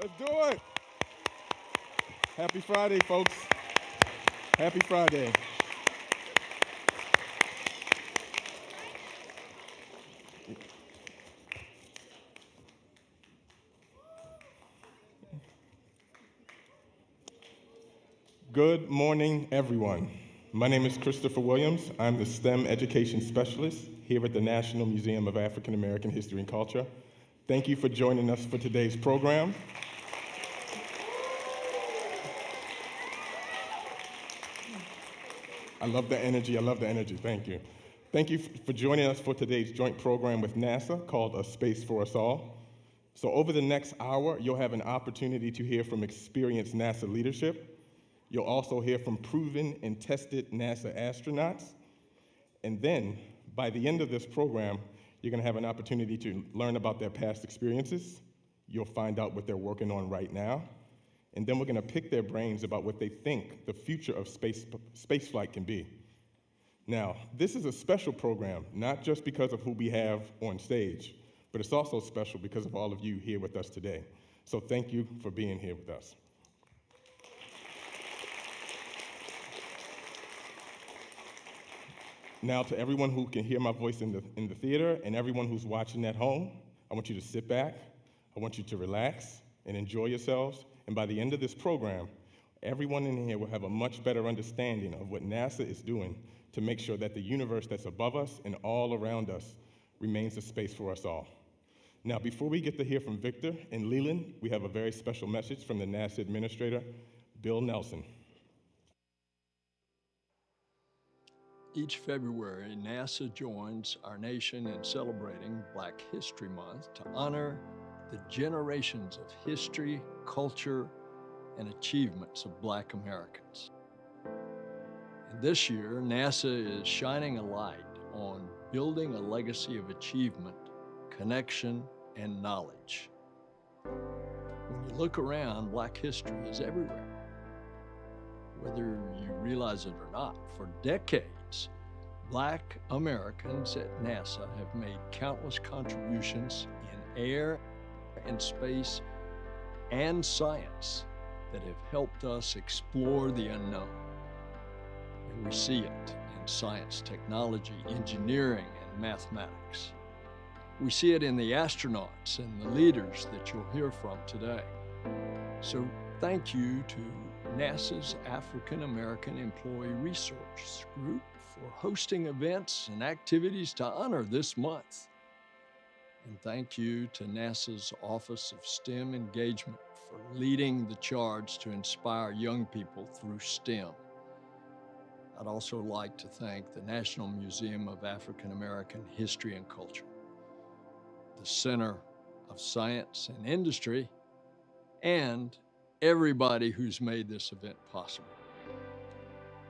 Let's do it. Happy Friday, folks. Happy Friday. Good morning, everyone. My name is Christopher Williams. I'm the STEM Education Specialist here at the National Museum of African American History and Culture. Thank you for joining us for today's program. I love the energy, thank you. Thank you for joining us for today's joint program with NASA called A Space for Us All. So over the next hour, you'll have an opportunity to hear from experienced NASA leadership. You'll also hear from proven and tested NASA astronauts. And then, by the end of this program, you're gonna have an opportunity to learn about their past experiences. You'll find out what they're working on right now. And then we're gonna pick their brains about what they think the future of spaceflight can be. Now, this is a special program, not just because of who we have on stage, but it's also special because of all of you here with us today. So thank you for being here with us. Now, to everyone who can hear my voice in the theater and everyone who's watching at home, I want you to sit back, I want you to relax and enjoy yourselves. And by the end of this program, everyone in here will have a much better understanding of what NASA is doing to make sure that the universe that's above us and all around us remains a space for us all. Now, before we get to hear from Victor and Leland, we have a very special message from the NASA Administrator, Bill Nelson. Each February, NASA joins our nation in celebrating Black History Month to honor the generations of history, culture, and achievements of Black Americans. And this year, NASA is shining a light on building a legacy of achievement, connection, and knowledge. When you look around, Black history is everywhere. Whether you realize it or not, for decades, Black Americans at NASA have made countless contributions in air and space and science that have helped us explore the unknown. And we see it in science, technology, engineering, and mathematics. We see it in the astronauts and the leaders that you'll hear from today. So thank you to NASA's African American Employee Resource Group for hosting events and activities to honor this month. And thank you to NASA's Office of STEM Engagement for leading the charge to inspire young people through STEM. I'd also like to thank the National Museum of African American History and Culture, the Center of Science and Industry, and everybody who's made this event possible.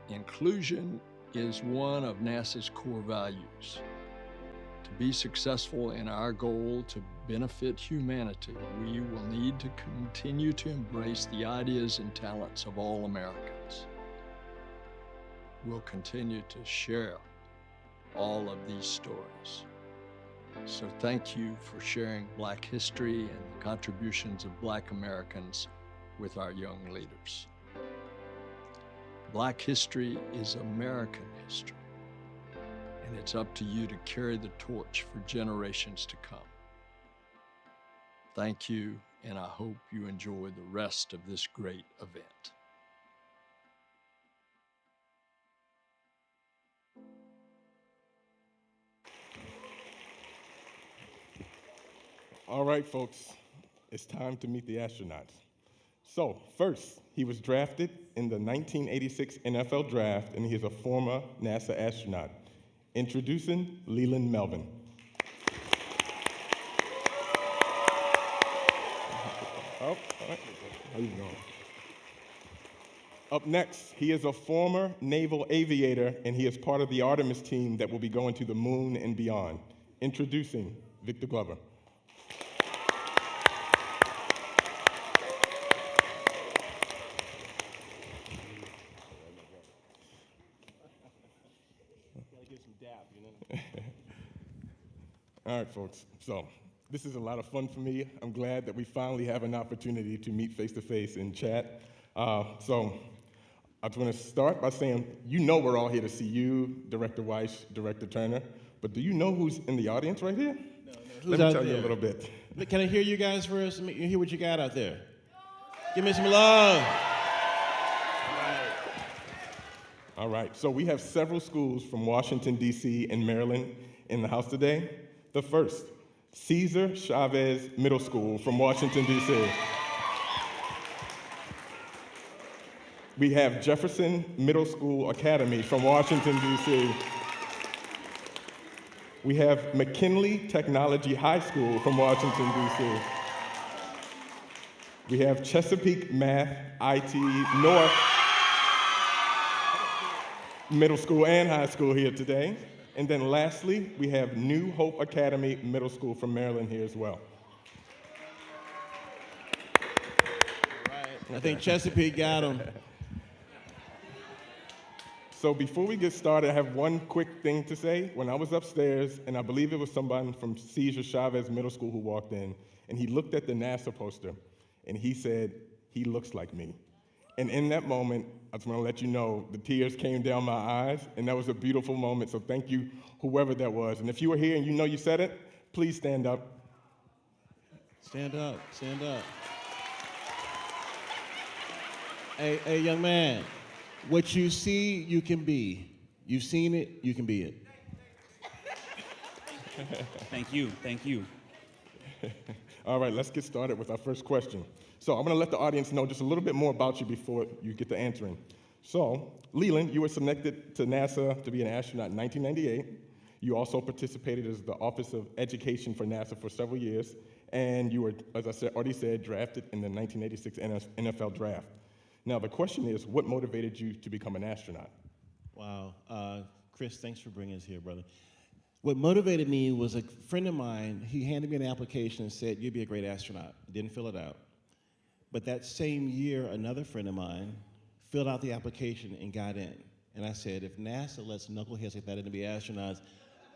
Inclusion is one of NASA's core values. To be successful in our goal to benefit humanity, we will need to continue to embrace the ideas and talents of all Americans. We'll continue to share all of these stories. So thank you for sharing Black history and the contributions of Black Americans with our young leaders. Black history is American history, and it's up to you to carry the torch for generations to come. Thank you, and I hope you enjoy the rest of this great event. All right, folks, it's time to meet the astronauts. So first, he was drafted in the 1986 NFL Draft, and he is a former NASA astronaut. Introducing Leland Melvin. Oh, all right. How you doing? Up next, he is a former naval aviator, and he is part of the Artemis team that will be going to the moon and beyond. Introducing Victor Glover. All right, folks. So This is a lot of fun for me. I'm glad that we finally have an opportunity to meet face-to-face and chat. So I just want to start by saying, you know we're all here to see you, Director Wyche, Director Turner, but do you know who's in the audience right here? No. Let me tell you a little bit. Can I hear you guys first? Let me hear what you got out there. Give me some love. All right, so we have several schools from Washington, D.C. and Maryland in the house today. The first, Cesar Chavez Middle School from Washington, D.C. We have Jefferson Middle School Academy from Washington, D.C. We have McKinley Technology High School from Washington, D.C. We have Chesapeake Math IT North Middle School and High School here today. And then lastly, we have New Hope Academy Middle School from Maryland here as well. I think Chesapeake got them. So before we get started, I have one quick thing to say. When I was upstairs, and I believe it was someone from Cesar Chavez Middle School who walked in, and he looked at the NASA poster, and he said, "He looks like me." And in that moment, I just want to let you know, the tears came down my eyes, and that was a beautiful moment. So thank you, whoever that was. And if you were here and you know you said it, please stand up. Stand up, stand up. Hey, young man, what you see, you can be. You've seen it, you can be it. Thank you, thank you. All right, let's get started with our first question. So I'm going to let the audience know just a little bit more about you before you get to answering. So, Leland, you were selected to NASA to be an astronaut in 1998. You also participated as the Office of Education for NASA for several years, and you were, as I already said, drafted in the 1986 NFL Draft. Now, the question is, what motivated you to become an astronaut? Wow. Chris, thanks for bringing us here, brother. What motivated me was a friend of mine. He handed me an application and said, "You'd be a great astronaut." Didn't fill it out. But that same year, another friend of mine filled out the application and got in. And I said, if NASA lets knuckleheads like that in to be astronauts,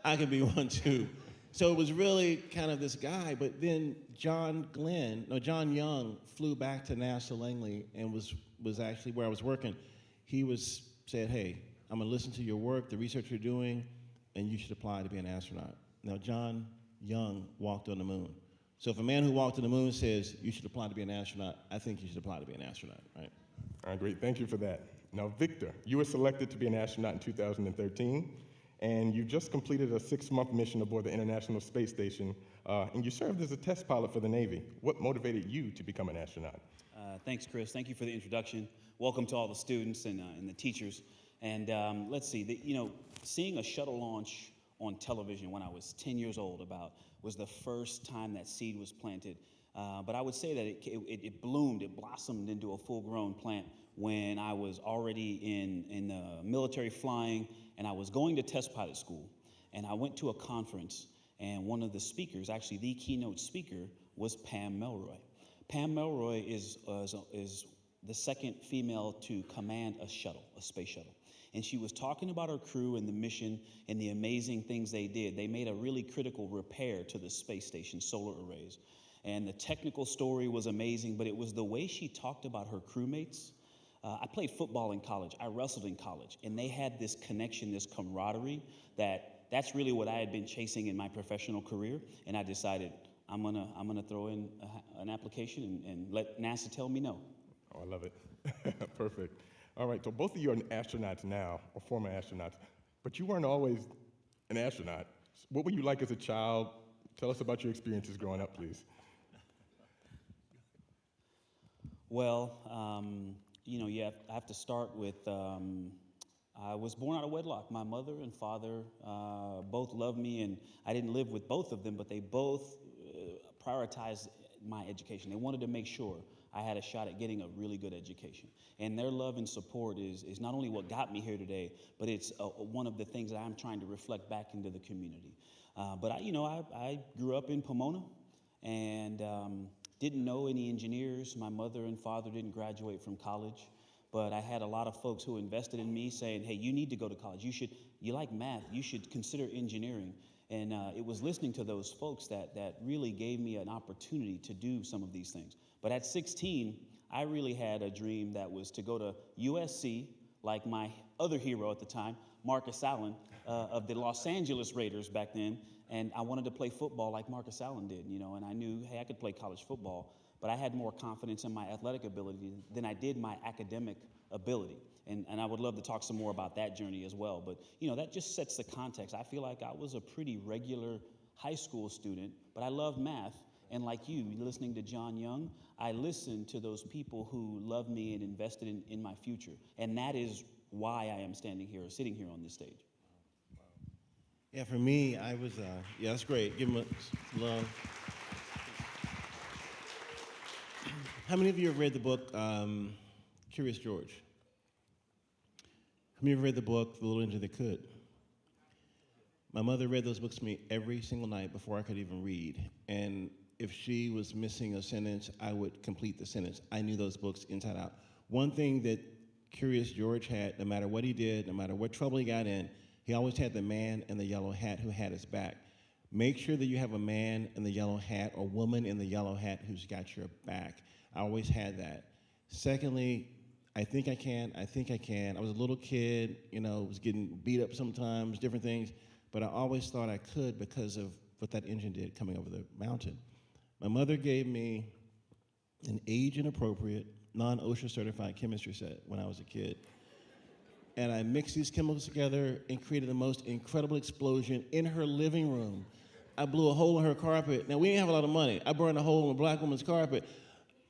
I can be one too. So it was really kind of this guy, but then John Young flew back to NASA Langley and was actually where I was working. He said, "Hey, I'm gonna listen to your work, the research you're doing, and you should apply to be an astronaut." Now, John Young walked on the moon. So if a man who walked on the moon says you should apply to be an astronaut, I think you should apply to be an astronaut, right? All right, great, thank you for that. Now, Victor, you were selected to be an astronaut in 2013, and you just completed a 6-month mission aboard the International Space Station, and you served as a test pilot for the Navy. What motivated you to become an astronaut? Thanks, Chris. Thank you for the introduction. Welcome to all the students and the teachers. And let's see, seeing a shuttle launch on television when I was 10 years old was the first time that seed was planted. But I would say that it bloomed, it blossomed into a full-grown plant when I was already in the military flying, and I was going to test pilot school. And I went to a conference, and one of the speakers, actually the keynote speaker, was Pam Melroy. Pam Melroy is the second female to command a space shuttle. And she was talking about her crew and the mission and the amazing things they did. They made a really critical repair to the space station solar arrays. And the technical story was amazing, but it was the way she talked about her crewmates. I played football in college. I wrestled in college. And they had this connection, this camaraderie, that's really what I had been chasing in my professional career. And I decided I'm gonna throw in an application and let NASA tell me no. Oh, I love it. Perfect. All right, so both of you are astronauts now, or former astronauts, but you weren't always an astronaut. What were you like as a child? Tell us about your experiences growing up, please. Well, I have to start with, I was born out of wedlock. My mother and father both loved me, and I didn't live with both of them, but they both prioritized my education. They wanted to make sure I had a shot at getting a really good education. And their love and support is not only what got me here today, but it's one of the things that I'm trying to reflect back into the community. But I grew up in Pomona and didn't know any engineers. My mother and father didn't graduate from college, but I had a lot of folks who invested in me saying, "Hey, you need to go to college. You like math, you should consider engineering." And it was listening to those folks that really gave me an opportunity to do some of these things. But at 16, I really had a dream that was to go to USC, like my other hero at the time, Marcus Allen, of the Los Angeles Raiders back then. And I wanted to play football like Marcus Allen did, you know, and I knew, hey, I could play college football, but I had more confidence in my athletic ability than I did my academic ability. And I would love to talk some more about that journey as well. But, you know, that just sets the context. I feel like I was a pretty regular high school student, but I loved math. And like you, listening to John Young, I listened to those people who loved me and invested in my future. And that is why I am standing here, or sitting here on this stage. Yeah, for me, I was, yeah, that's great. Give him some love. How many of you have read the book Curious George? How many of you have read the book The Little Engine That Could? My mother read those books to me every single night before I could even read. And if she was missing a sentence, I would complete the sentence. I knew those books inside out. One thing that Curious George had, no matter what he did, no matter what trouble he got in, he always had the man in the yellow hat who had his back. Make sure that you have a man in the yellow hat or woman in the yellow hat who's got your back. I always had that. Secondly, I think I can. I was a little kid, you know, was getting beat up sometimes, different things, but I always thought I could because of what that engine did coming over the mountain. My mother gave me an age-inappropriate, non-OSHA certified chemistry set when I was a kid. And I mixed these chemicals together and created the most incredible explosion in her living room. I blew a hole in her carpet. Now, we didn't have a lot of money. I burned a hole in a black woman's carpet.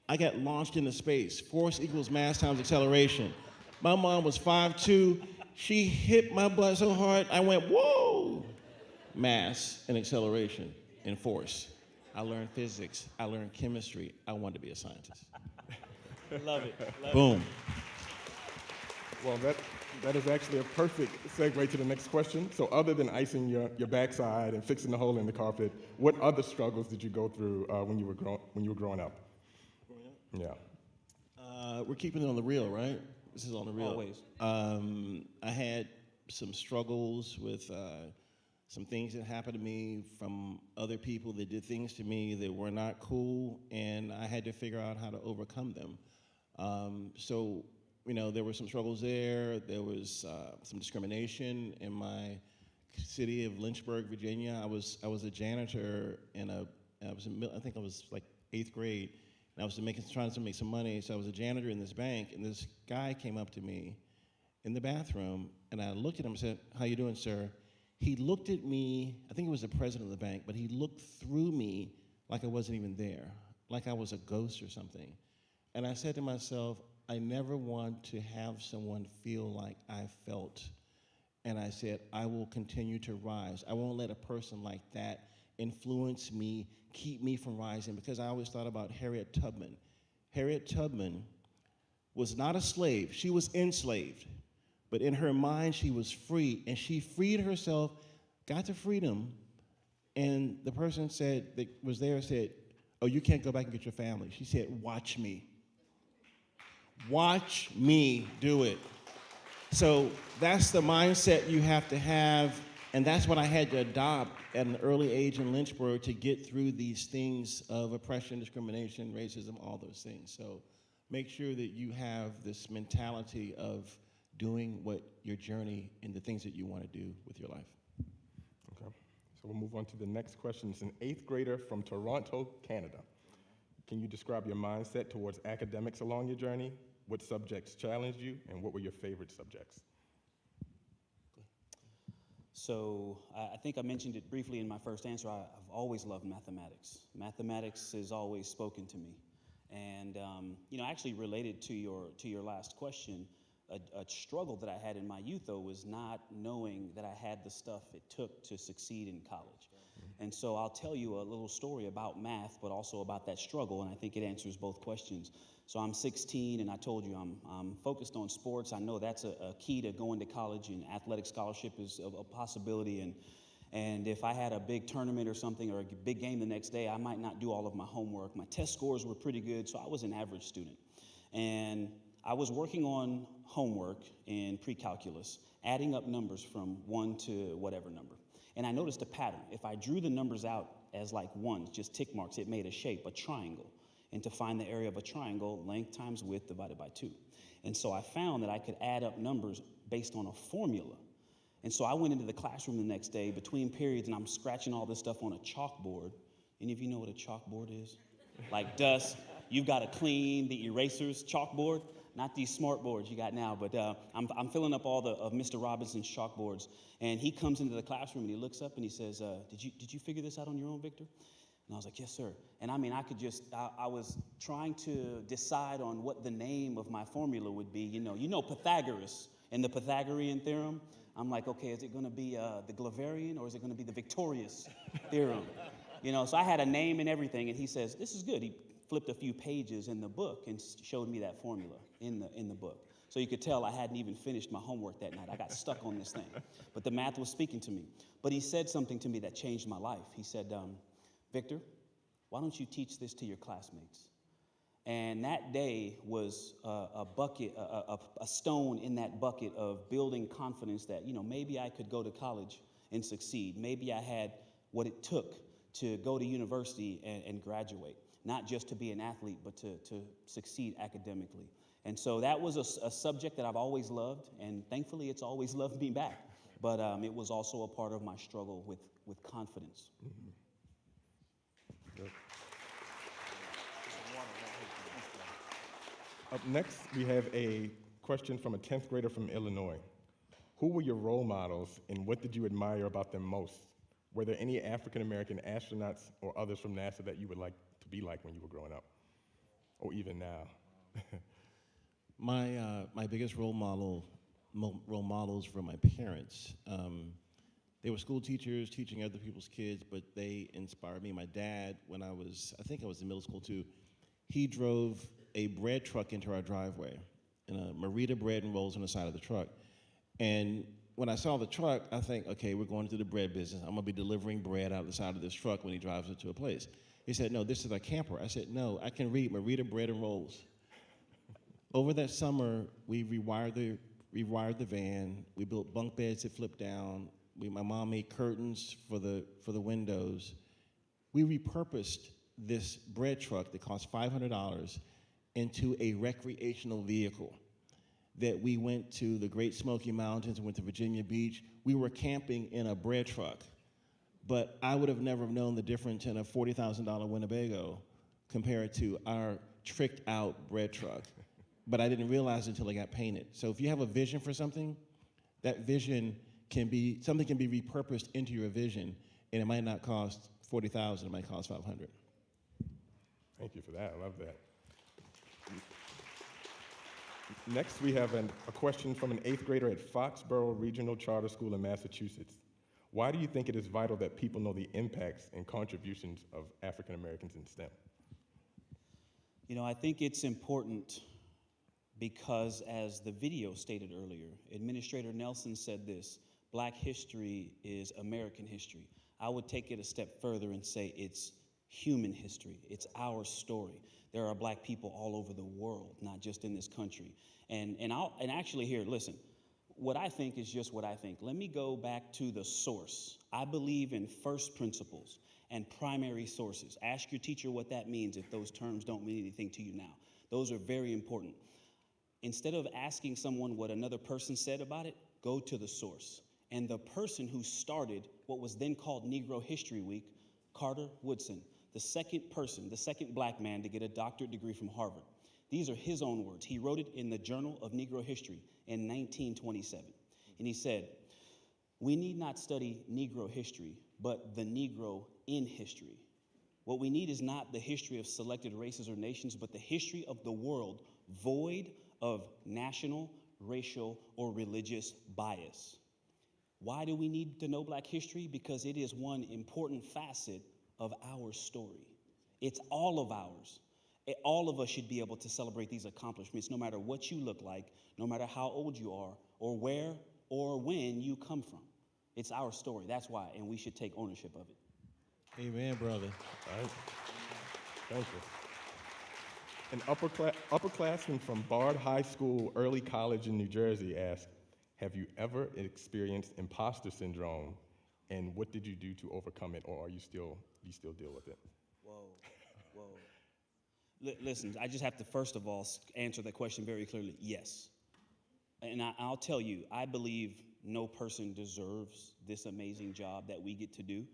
I got launched into space. Force equals mass times acceleration. My mom was 5'2". She hit my butt so hard, I went, whoa! Mass and acceleration and force. I learned physics. I learned chemistry. I wanted to be a scientist. Love it. Boom. Well, that is actually a perfect segue to the next question. So other than icing your backside and fixing the hole in the carpet, what other struggles did you go through when you were growing up? Yeah. We're keeping it on the real, right? This is on the real. Always. I had some struggles with some things that happened to me from other people that did things to me that were not cool, and I had to figure out how to overcome them. So, you know, there were some struggles there. There was some discrimination in my city of Lynchburg, Virginia. I was a janitor I think I was like 8th grade, and I was trying to make some money. So I was a janitor in this bank, and this guy came up to me in the bathroom, and I looked at him and said, "How you doing, sir?" He looked at me, I think he was the president of the bank, but he looked through me like I wasn't even there, like I was a ghost or something. And I said to myself, I never want to have someone feel like I felt. And I said, I will continue to rise. I won't let a person like that influence me, keep me from rising, because I always thought about Harriet Tubman. Harriet Tubman was not a slave. She was enslaved. But in her mind, she was free, and she freed herself, got to freedom, and the person that was there said, oh, you can't go back and get your family. She said, watch me. Watch me do it. So that's the mindset you have to have, and that's what I had to adopt at an early age in Lynchburg to get through these things of oppression, discrimination, racism, all those things. So make sure that you have this mentality of doing what your journey and the things that you want to do with your life. Okay. So we'll move on to the next question. It's an 8th grader from Toronto, Canada. Can you describe your mindset towards academics along your journey? What subjects challenged you, and what were your favorite subjects? So I think I mentioned it briefly in my first answer. I've always loved mathematics. Mathematics has always spoken to me. And you know, actually related to your last question, a struggle that I had in my youth, though, was not knowing that I had the stuff it took to succeed in college. And so I'll tell you a little story about math, but also about that struggle, and I think it answers both questions. So I'm 16, and I told you I'm focused on sports. I know that's a key to going to college, and athletic scholarship is a possibility. And if I had a big tournament or something, or a big game the next day, I might not do all of my homework. My test scores were pretty good, so I was an average student. And I was working on homework in pre-calculus, adding up numbers from 1 to whatever number. And I noticed a pattern. If I drew the numbers out as like ones, just tick marks, it made a shape, a triangle. And to find the area of a triangle, length times width divided by 2. And so I found that I could add up numbers based on a formula. And so I went into the classroom the next day between periods, and I'm scratching all this stuff on a chalkboard. Any of you know what a chalkboard is? Like dust. You've got to clean the erasers chalkboard, not these smart boards you got now, but I'm filling up all of Mr. Robinson's chalkboards. And he comes into the classroom and he looks up and he says, did you figure this out on your own, Victor? And I was like, yes, sir. And I mean, I was trying to decide on what the name of my formula would be. You know Pythagoras and the Pythagorean theorem. I'm like, okay, is it going to be the Glaverian or is it going to be the Victorious theorem? So I had a name and everything. And he says, this is good. He flipped a few pages in the book and showed me that formula in the book. So you could tell I hadn't even finished my homework that night. I got stuck on this thing. But the math was speaking to me. But he said something to me that changed my life. He said, Victor, why don't you teach this to your classmates? And that day was a bucket, a stone in that bucket of building confidence that, maybe I could go to college and succeed. Maybe I had what it took to go to university and graduate, not just to be an athlete, but to succeed academically. And so that was a subject that I've always loved, and thankfully it's always loved me back. But it was also a part of my struggle with confidence. Mm-hmm. Good. Up next, we have a question from a 10th grader from Illinois. Who were your role models, and what did you admire about them most? Were there any African-American astronauts or others from NASA that you would like to be like when you were growing up, or even now? My biggest role models were my parents. They were school teachers teaching other people's kids, but they inspired me. My dad, when I was in middle school too, he drove a bread truck into our driveway, and a Merita bread and rolls on the side of the truck. And when I saw the truck, I think, okay, we're going into the bread business. I'm gonna be delivering bread out of the side of this truck when he drives it to a place. He said, no, this is a camper. I said, no, I can read Merita bread and rolls. Over that summer, we rewired the van. We built bunk beds that flipped down. My mom made curtains for the windows. We repurposed this bread truck that cost $500 into a recreational vehicle that we went to the Great Smoky Mountains, went to Virginia Beach. We were camping in a bread truck, but I would have never known the difference in a $40,000 Winnebago compared to our tricked out bread truck. But I didn't realize it until it got painted. So if you have a vision for something, that vision something can be repurposed into your vision, and it might not cost $40,000, it might cost $500. Thank you for that. I love that. Next, we have a question from an 8th grader at Foxborough Regional Charter School in Massachusetts. Why do you think it is vital that people know the impacts and contributions of African Americans in STEM? I think it's important because, as the video stated earlier, Administrator Nelson said this: Black history is American history. I would take it a step further and say it's human history. It's our story. There are Black people all over the world, not just in this country. And actually here, listen, what I think is just what I think. Let me go back to the source. I believe in first principles and primary sources. Ask your teacher what that means if those terms don't mean anything to you now. Those are very important. Instead of asking someone what another person said about it, go to the source. And the person who started what was then called Negro History Week, Carter Woodson, the second Black man to get a doctorate degree from Harvard. These are his own words. He wrote it in the Journal of Negro History in 1927. And he said, we need not study Negro history, but the Negro in history. What we need is not the history of selected races or nations, but the history of the world, void of national, racial, or religious bias. Why do we need to know Black history? Because it is one important facet of our story. It's all of ours. All of us should be able to celebrate these accomplishments, no matter what you look like, no matter how old you are, or where or when you come from. It's our story. That's why, and we should take ownership of it. Amen, brother. All right. Thank you. An upperclassman from Bard High School, Early College in New Jersey asked, Have you ever experienced imposter syndrome, and what did you do to overcome it, or you still deal with it? Whoa, whoa. Listen, I just have to first of all answer that question very clearly. Yes. And I'll tell you, I believe no person deserves this amazing job that we get to do.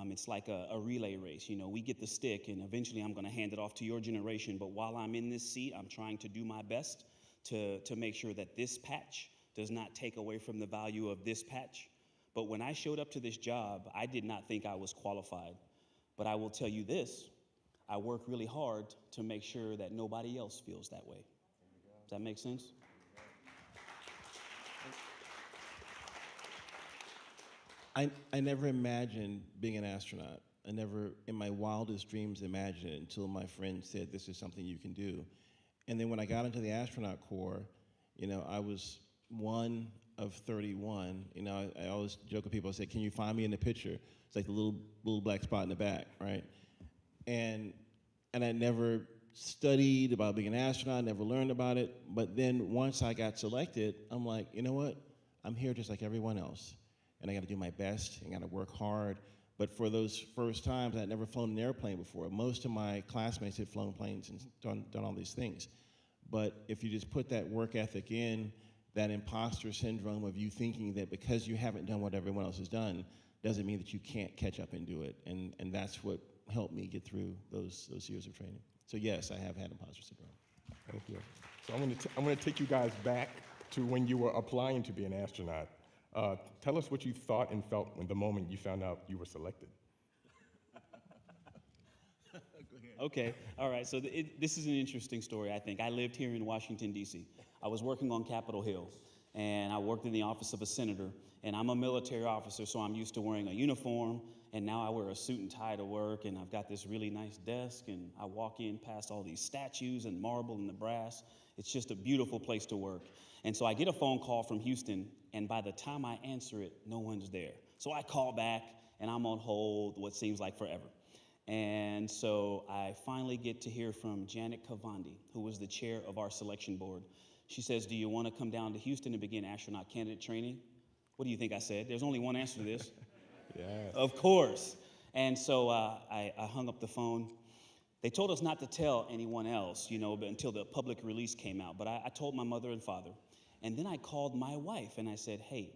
It's like a relay race. You know, we get the stick, and eventually I'm going to hand it off to your generation. But while I'm in this seat, I'm trying to do my best to make sure that this patch does not take away from the value of this patch. But when I showed up to this job, I did not think I was qualified. But I will tell you this, I work really hard to make sure that nobody else feels that way. Does that make sense? I never imagined being an astronaut. I never, in my wildest dreams, imagined it until my friend said, this is something you can do. And then when I got into the astronaut corps, you know, I was one of 31. You know, I always joke with people, I say, can you find me in the picture? It's like the little black spot in the back, right? And I never studied about being an astronaut, never learned about it. But then once I got selected, I'm like, you know what? I'm here just like everyone else. And I got to do my best, and got to work hard. But for those first times, I'd never flown an airplane before. Most of my classmates had flown planes and done all these things. But if you just put that work ethic in, that imposter syndrome of you thinking that because you haven't done what everyone else has done, doesn't mean that you can't catch up and do it. And that's what helped me get through those years of training. So yes, I have had imposter syndrome. Thank you. So I'm going to take you guys back to when you were applying to be an astronaut. Tell us what you thought and felt when the moment you found out you were selected. Okay, all right, so this is an interesting story, I think. I lived here in Washington, D.C. I was working on Capitol Hill, and I worked in the office of a senator, and I'm a military officer, so I'm used to wearing a uniform, and now I wear a suit and tie to work, and I've got this really nice desk, and I walk in past all these statues and marble and the brass. It's just a beautiful place to work. And so I get a phone call from Houston, and by the time I answer it, no one's there. So I call back, and I'm on hold what seems like forever. And so I finally get to hear from Janet Kavandi, who was the chair of our selection board. She says, do you want to come down to Houston and begin astronaut candidate training? What do you think I said? There's only one answer to this. Yes. Of course. And so I hung up the phone. They told us not to tell anyone else, you know, until the public release came out. But I told my mother and father. And then I called my wife and I said, hey,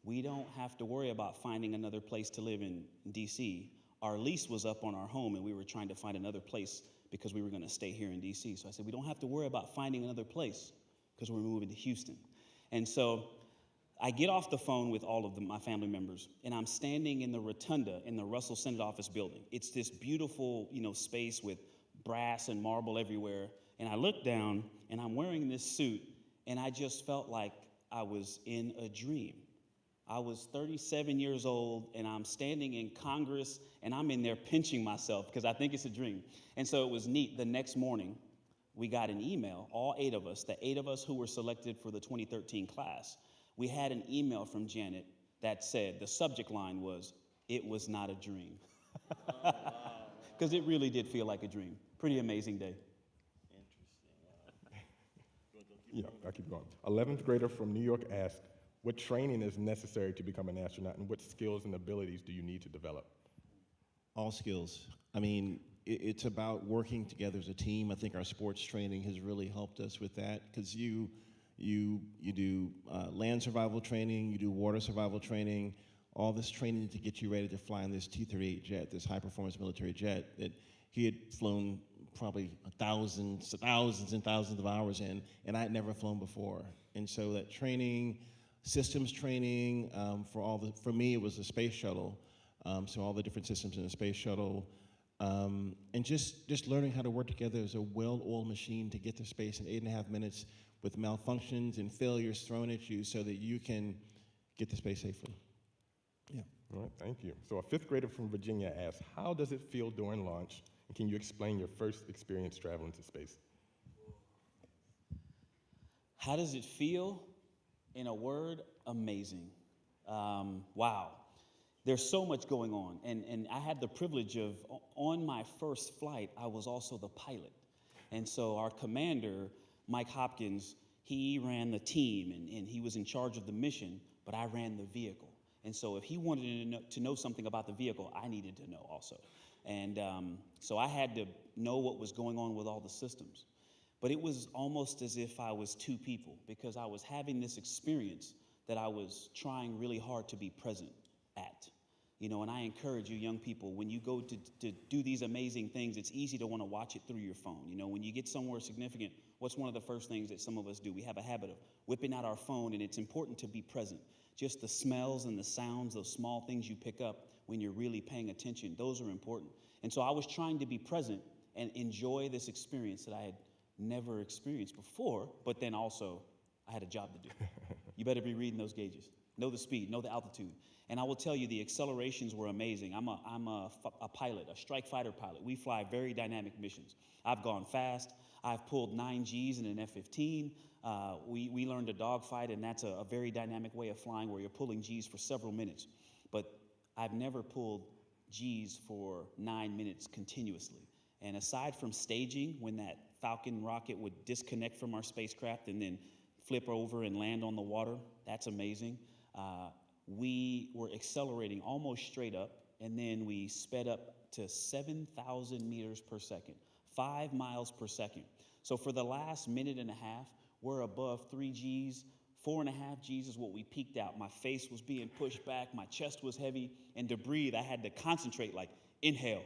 we don't have to worry about finding another place to live in D.C. Our lease was up on our home and we were trying to find another place because we were going to stay here in D.C. So I said, we don't have to worry about finding another place because we're moving to Houston. And so I get off the phone with all of my family members, and I'm standing in the rotunda in the Russell Senate Office building. It's this beautiful, you know, space with brass and marble everywhere. And I look down, and I'm wearing this suit, and I just felt like I was in a dream. I was 37 years old, and I'm standing in Congress, and I'm in there pinching myself because I think it's a dream. And so it was neat. The next morning, we got an email, all 8 of us, the 8 of us who were selected for the 2013 class. We had an email from Janet that said, the subject line was, it was not a dream. Because it really did feel like a dream. Pretty amazing day. Yeah, I'll keep going. 11th grader from New York asked, what training is necessary to become an astronaut, and what skills and abilities do you need to develop? All skills. I mean, it's about working together as a team. I think our sports training has really helped us with that, because you do land survival training, you do water survival training, all this training to get you ready to fly in this T-38 jet, this high-performance military jet that he had flown probably thousands and thousands of hours in, and I had never flown before. And so that training, systems training, for me it was the space shuttle, so all the different systems in the space shuttle, and just learning how to work together as a well-oiled machine to get to space in 8.5 minutes with malfunctions and failures thrown at you so that you can get to space safely. Yeah. All right, thank you. So a 5th grader from Virginia asked, how does it feel during launch? And can you explain your first experience traveling to space? How does it feel? In a word, amazing. Wow. There's so much going on. And I had the privilege of, on my first flight, I was also the pilot. And so our commander, Mike Hopkins, He ran the team, and he was in charge of the mission, but I ran the vehicle. And so if he wanted to know something about the vehicle, I needed to know also. And so I had to know what was going on with all the systems. But it was almost as if I was two people, because I was having this experience that I was trying really hard to be present at. You know, and I encourage you young people, when you go to do these amazing things, it's easy to want to watch it through your phone. You know, when you get somewhere significant, what's one of the first things that some of us do? We have a habit of whipping out our phone, and it's important to be present. Just the smells and the sounds, those small things you pick up when you're really paying attention, those are important. And so I was trying to be present and enjoy this experience that I had never experienced before, but then also I had a job to do. You better be reading those gauges. Know the speed, know the altitude. And I will tell you, the accelerations were amazing. I'm a pilot, a strike fighter pilot. We fly very dynamic missions. I've gone fast. I've pulled 9 Gs in an F-15. We learned a dogfight, and that's a very dynamic way of flying where you're pulling Gs for several minutes. But I've never pulled Gs for 9 minutes continuously. And aside from staging, when that Falcon rocket would disconnect from our spacecraft and then flip over and land on the water, that's amazing. We were accelerating almost straight up, and then we sped up to 7,000 meters per second, 5 miles per second. So for the last minute and a half, we're above 3 Gs. 4.5 Gs is what we peaked out. My face was being pushed back, my chest was heavy, and to breathe, I had to concentrate, like inhale.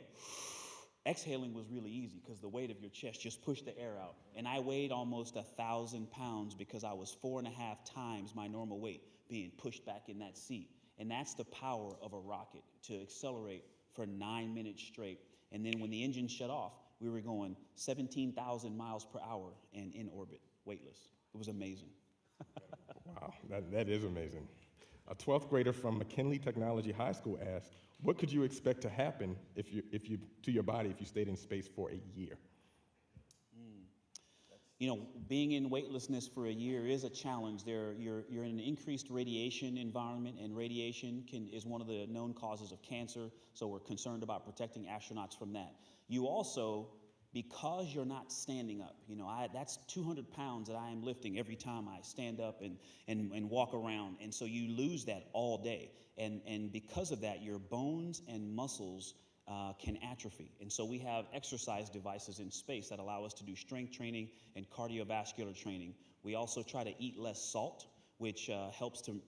Exhaling was really easy because the weight of your chest just pushed the air out. And I weighed almost 1,000 pounds because I was 4.5 times my normal weight being pushed back in that seat. And that's the power of a rocket, to accelerate for 9 minutes straight. And then when the engine shut off, we were going 17,000 miles per hour and in orbit, weightless. It was amazing. Wow, that is amazing. A 12th grader from McKinley Technology High School asked, what could you expect to happen to your body if you stayed in space for a year? You know, being in weightlessness for a year is a challenge. You're in an increased radiation environment, and radiation is one of the known causes of cancer, so we're concerned about protecting astronauts from that. You also, because you're not standing up, you know, that's 200 pounds that I am lifting every time I stand up and walk around, and so you lose that all day. And because of that, your bones and muscles can atrophy. And so we have exercise devices in space that allow us to do strength training and cardiovascular training. We also try to eat less salt, which helps to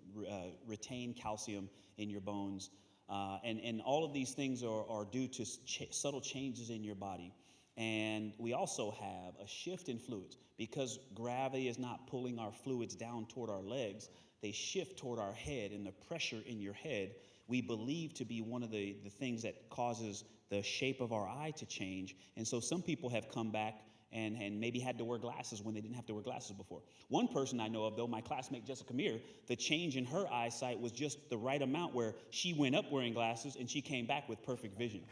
retain calcium in your bones. And all of these things are due to subtle changes in your body. And we also have a shift in fluids. Because gravity is not pulling our fluids down toward our legs, they shift toward our head, and the pressure in your head we believe to be one of the things that causes the shape of our eye to change. And so some people have come back and maybe had to wear glasses when they didn't have to wear glasses before. One person I know of, though, my classmate Jessica Meir, the change in her eyesight was just the right amount where she went up wearing glasses and she came back with perfect vision.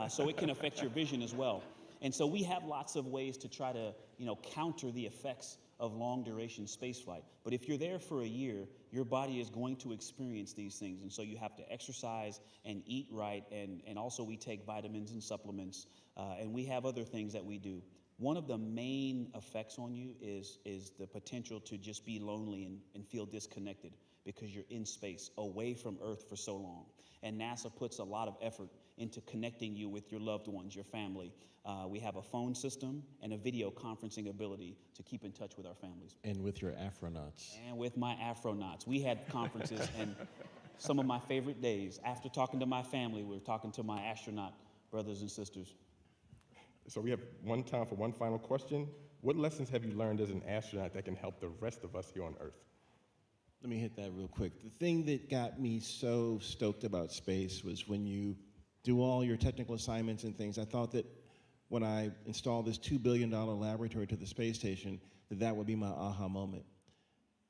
So it can affect your vision as well. And so we have lots of ways to try to, you know, counter the effects of long-duration spaceflight. But if you're there for a year, your body is going to experience these things. And so you have to exercise and eat right, and also we take vitamins and supplements, and we have other things that we do. One of the main effects on you is the potential to just be lonely and feel disconnected because you're in space, away from Earth for so long. And NASA puts a lot of effort into connecting you with your loved ones, your family. We have a phone system and a video conferencing ability to keep in touch with our families. And with your Afronauts. And with my Afronauts. We had conferences, and some of my favorite days, after talking to my family, we were talking to my astronaut brothers and sisters. So we have time for one final question. What lessons have you learned as an astronaut that can help the rest of us here on Earth? Let me hit that real quick. The thing that got me so stoked about space was when you do all your technical assignments and things. I thought that when I installed this $2 billion laboratory to the space station, that would be my aha moment.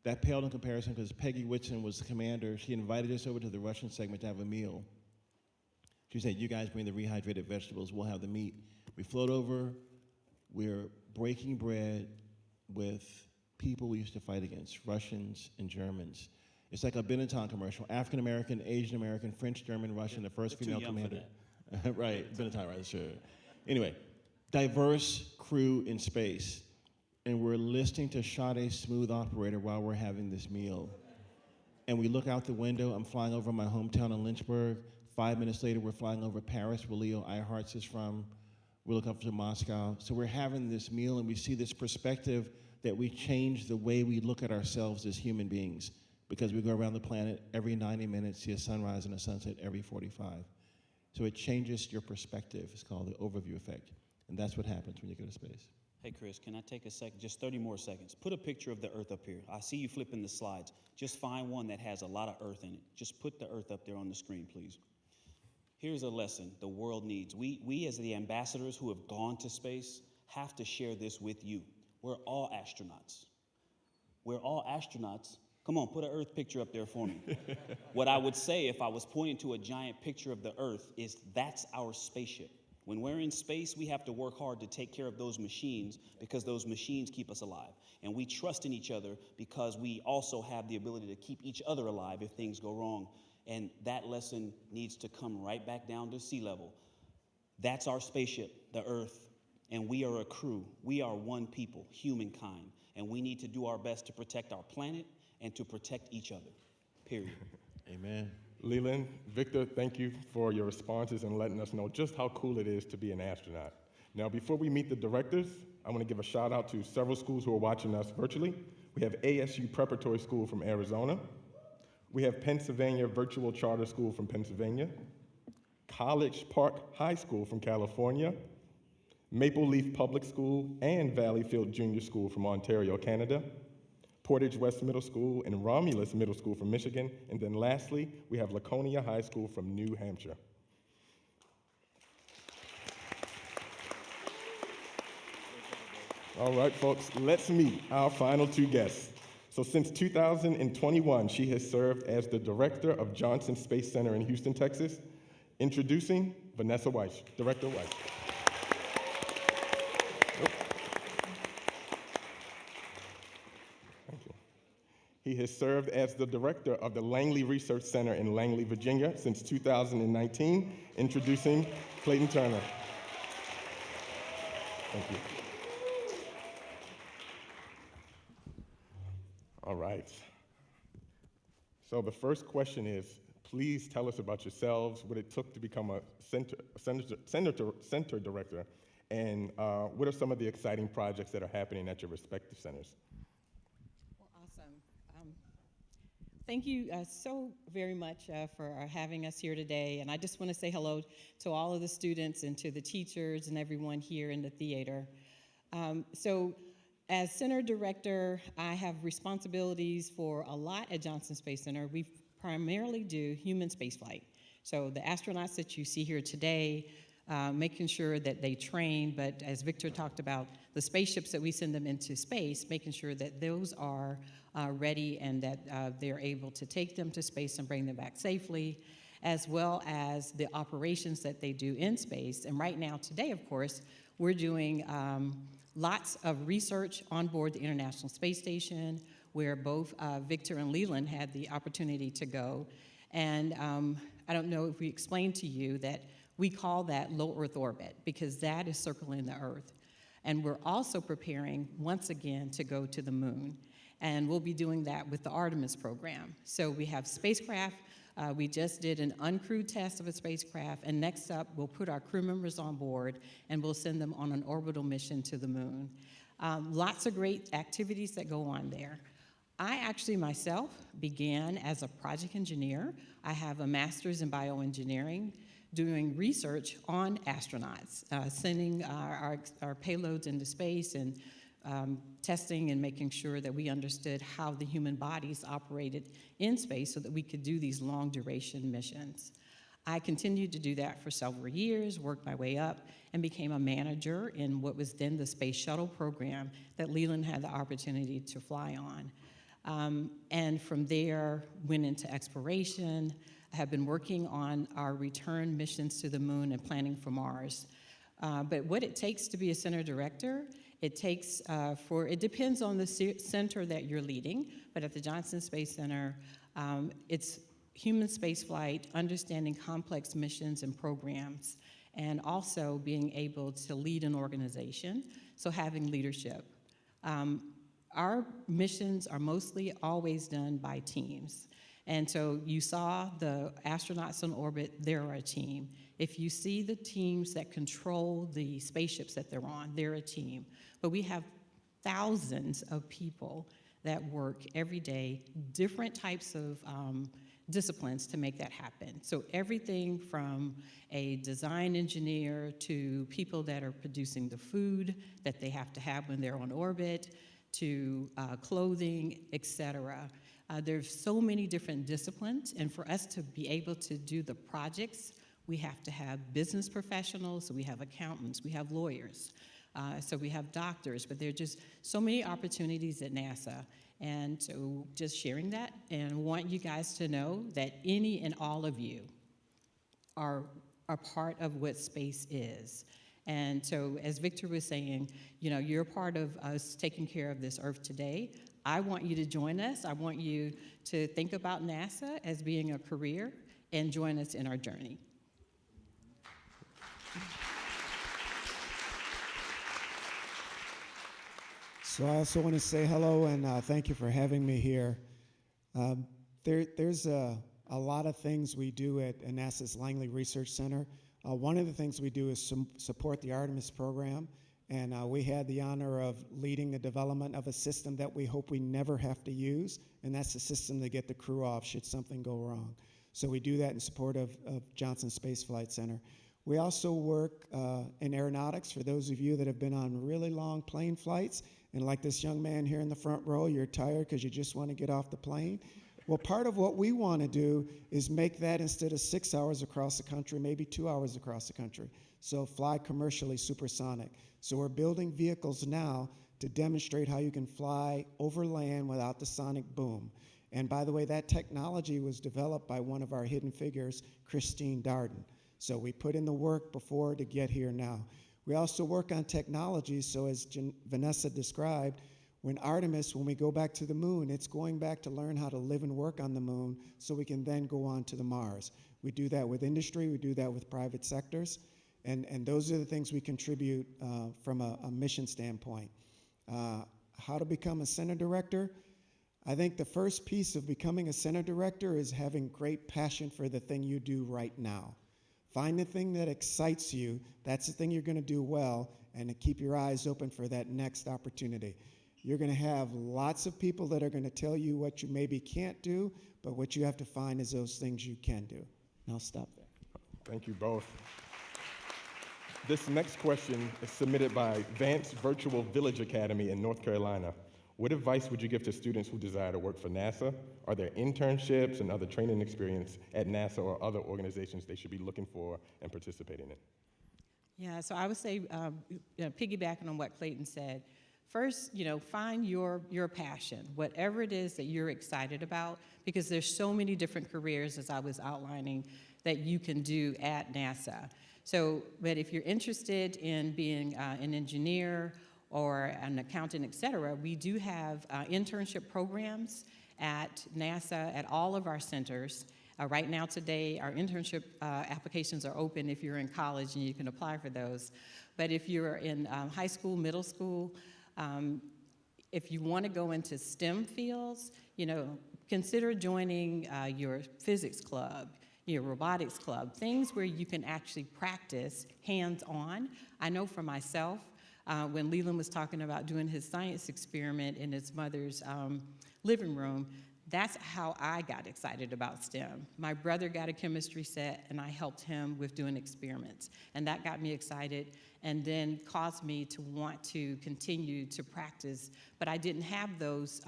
That paled in comparison because Peggy Whitson was the commander. She invited us over to the Russian segment to have a meal. She said, you guys bring the rehydrated vegetables, we'll have the meat. We float over, we're breaking bread with people we used to fight against, Russians and Germans. It's like a Benetton commercial, African American, Asian American, French, German, Russian, the first female commander. Right, Benetton, right, sure. Anyway, diverse crew in space. and we're listening to Sade Smooth Operator while we're having this meal. And we look out the window. I'm flying over my hometown in Lynchburg. 5 minutes later, we're flying over Paris, where Leo Eilhartz is from. We look up to Moscow. So we're having this meal, and we see this perspective that we change the way we look at ourselves as human beings, because we go around the planet every 90 minutes, see a sunrise and a sunset every 45. So it changes your perspective. It's called the overview effect. And that's what happens when you go to space. Hey, Chris, can I take a second? Just 30 more seconds. Put a picture of the Earth up here. I see you flipping the slides. Just find one that has a lot of Earth in it. Just put the Earth up there on the screen, please. Here's a lesson the world needs. We as the ambassadors who have gone to space have to share this with you. We're all astronauts. We're all astronauts. Come on, put an Earth picture up there for me. What I would say if I was pointing to a giant picture of the Earth is that's our spaceship. When we're in space, we have to work hard to take care of those machines because those machines keep us alive. And we trust in each other because we also have the ability to keep each other alive if things go wrong. And that lesson needs to come right back down to sea level. That's our spaceship, the Earth, and we are a crew. We are one people, humankind, and we need to do our best to protect our planet and to protect each other, period. Amen. Leland, Victor, thank you for your responses and letting us know just how cool it is to be an astronaut. Now, before we meet the directors, I want to give a shout out to several schools who are watching us virtually. We have ASU Preparatory School from Arizona. We have Pennsylvania Virtual Charter School from Pennsylvania. College Park High School from California. Maple Leaf Public School and Valleyfield Junior School from Ontario, Canada. Portage West Middle School and Romulus Middle School from Michigan. And then lastly, we have Laconia High School from New Hampshire. All right, folks, let's meet our final two guests. So since 2021, she has served as the director of Johnson Space Center in Houston, Texas. Introducing Vanessa Wyche, Director Wyche. Thank you. He has served as the director of the Langley Research Center in Langley, Virginia since 2019. Introducing Clayton Turner. Thank you. All right. So the first question is, please tell us about yourselves, what it took to become a center director, and what are some of the exciting projects that are happening at your respective centers? Well, awesome. Thank you so very much for having us here today. And I just want to say hello to all of the students and to the teachers and everyone here in the theater. As center director, I have responsibilities for a lot at Johnson Space Center. We primarily do human spaceflight. So the astronauts that you see here today, making sure that they train, but as Victor talked about, the spaceships that we send them into space, making sure that those are ready and that they're able to take them to space and bring them back safely, as well as the operations that they do in space. And right now, today, of course, we're doing lots of research on board the International Space Station, where both Victor and Leland had the opportunity to go. And I don't know if we explained to you that we call that low Earth orbit, because that is circling the Earth. And we're also preparing, once again, to go to the moon. And we'll be doing that with the Artemis program. So we have spacecraft. We just did an uncrewed test of a spacecraft, and next up, we'll put our crew members on board, and we'll send them on an orbital mission to the moon. Lots of great activities that go on there. I actually myself began as a project engineer. I have a master's in bioengineering, doing research on astronauts, sending our payloads into space and testing and making sure that we understood how the human bodies operated in space so that we could do these long duration missions. I continued to do that for several years, worked my way up, and became a manager in what was then the Space Shuttle program that Leland had the opportunity to fly on. And from there, went into exploration. I have been working on our return missions to the moon and planning for Mars. But what it takes to be a center director, it depends on the center that you're leading, but at the Johnson Space Center, it's human spaceflight, understanding complex missions and programs, and also being able to lead an organization, so having leadership. Our missions are mostly always done by teams. And so you saw the astronauts on orbit, they're a team. If you see the teams that control the spaceships that they're on, they're a team. But we have thousands of people that work every day, different types of disciplines to make that happen. So everything from a design engineer to people that are producing the food that they have to have when they're on orbit, to clothing, et cetera. There's so many different disciplines, and for us to be able to do the projects, we have to have business professionals, so we have accountants, we have lawyers, so we have doctors, but there are just so many opportunities at NASA. And so just sharing that, and want you guys to know that any and all of you are a part of what space is. And so, as Victor was saying, you know, you're part of us taking care of this Earth today. I want you to join us. I want you to think about NASA as being a career and join us in our journey. So I also want to say hello and thank you for having me here. There's a lot of things we do at NASA's Langley Research Center. One of the things we do is support the Artemis program, and we had the honor of leading the development of a system that we hope we never have to use, and that's the system to get the crew off should something go wrong. So we do that in support of Johnson Space Flight Center. We also work in aeronautics. For those of you that have been on really long plane flights, and like this young man here in the front row, you're tired because you just want to get off the plane. Well, part of what we want to do is make that, instead of 6 hours across the country, maybe 2 hours across the country. So fly commercially supersonic. So we're building vehicles now to demonstrate how you can fly over land without the sonic boom. And by the way, that technology was developed by one of our hidden figures, Christine Darden. So we put in the work before to get here now. We also work on technology, so as Vanessa described, when we go back to the moon, it's going back to learn how to live and work on the moon so we can then go on to the Mars. We do that with industry, we do that with private sectors, and those are the things we contribute from a mission standpoint. How to become a center director? I think the first piece of becoming a center director is having great passion for the thing you do right now. Find the thing that excites you, that's the thing you're going to do well, and to keep your eyes open for that next opportunity. You're going to have lots of people that are going to tell you what you maybe can't do, but what you have to find is those things you can do. And I'll stop there. Thank you both. This next question is submitted by Vance Virtual Village Academy in North Carolina. What advice would you give to students who desire to work for NASA? Are there internships and other training experience at NASA or other organizations they should be looking for and participating in? Yeah, so I would say, piggybacking on what Clayton said, first, find your passion, whatever it is that you're excited about, because there's so many different careers, as I was outlining, that you can do at NASA. So, but if you're interested in being an engineer or an accountant, et cetera, we do have internship programs at NASA at all of our centers. Right now today, our internship applications are open if you're in college and you can apply for those. But if you're in high school, middle school, if you want to go into STEM fields, consider joining your physics club, your robotics club, things where you can actually practice hands-on. I know for myself, when Leland was talking about doing his science experiment in his mother's living room, that's how I got excited about STEM. My brother got a chemistry set, and I helped him with doing experiments. And that got me excited and then caused me to want to continue to practice. But I didn't have those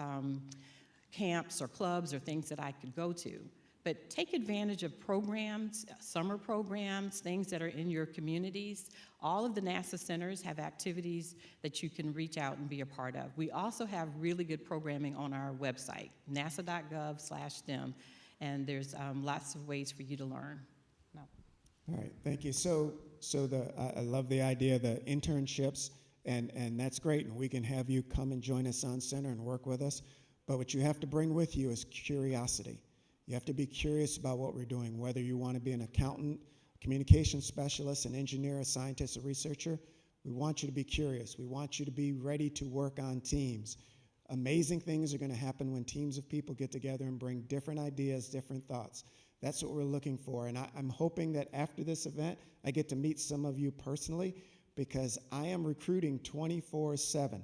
camps or clubs or things that I could go to. But take advantage of programs, summer programs, things that are in your communities. All of the NASA centers have activities that you can reach out and be a part of. We also have really good programming on our website, nasa.gov/STEM, and there's lots of ways for you to learn. No. All right, thank you. So I love the idea of the internships, and that's great, and we can have you come and join us on center and work with us. But what you have to bring with you is curiosity. You have to be curious about what we're doing, whether you want to be an accountant, communication specialist, an engineer, a scientist, a researcher. We want you to be curious. We want you to be ready to work on teams. Amazing things are going to happen when teams of people get together and bring different ideas, different thoughts. That's what we're looking for. And I'm hoping that after this event, I get to meet some of you personally, because I am recruiting 24/7.